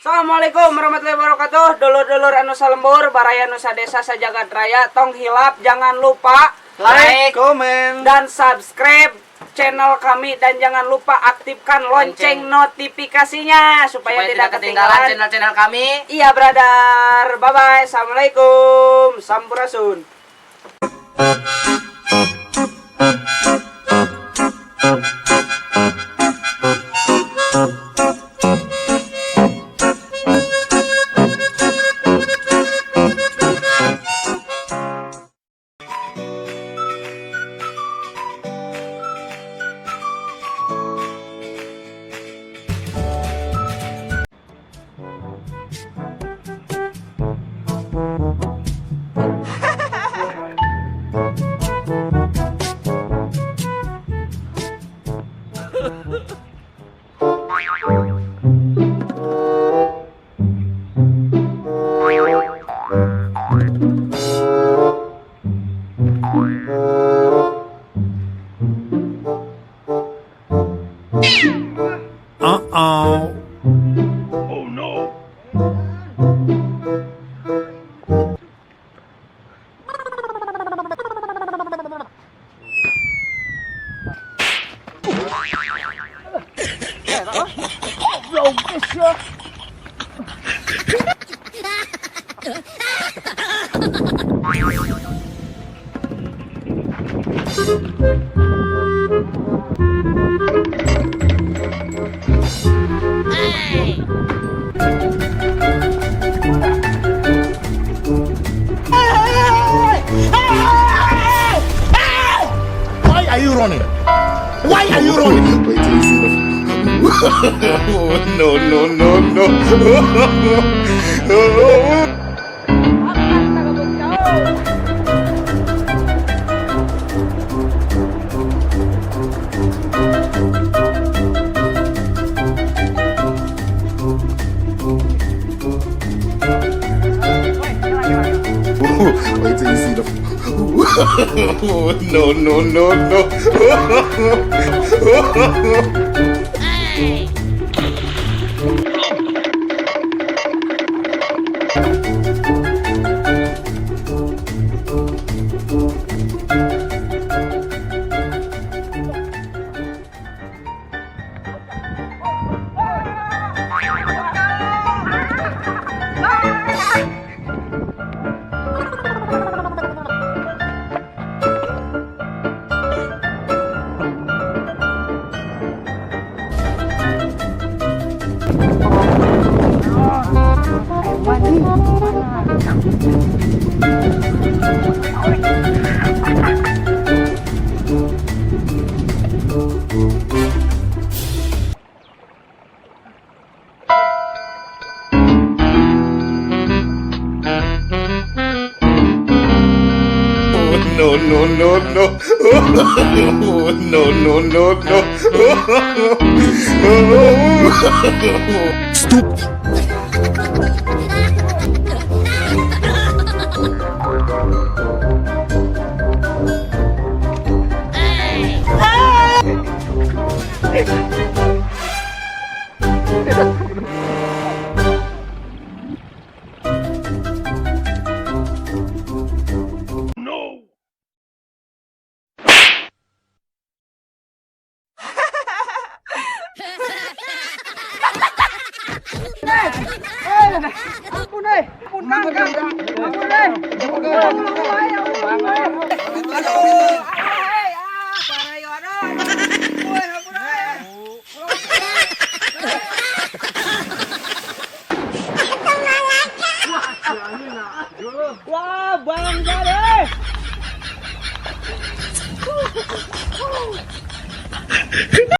Assalamualaikum warahmatullahi wabarakatuh. Dulur-dulur anu salembur, baraya nu sadesa sajagat raya, tong hilap jangan lupa like, komen, dan subscribe channel kami, dan jangan lupa aktifkan lonceng notifikasinya supaya tidak ketinggalan channel-channel kami. Iya, brother. Bye bye. Assalamualaikum. Sampurasun. Oh no. Why are you running? Why are you running? Wait till you see the. No, no, no, no. Wait till you see the. No, no, no, no. No, no, no, no. No, no, no, no. Stupid. Wah, barang jadi.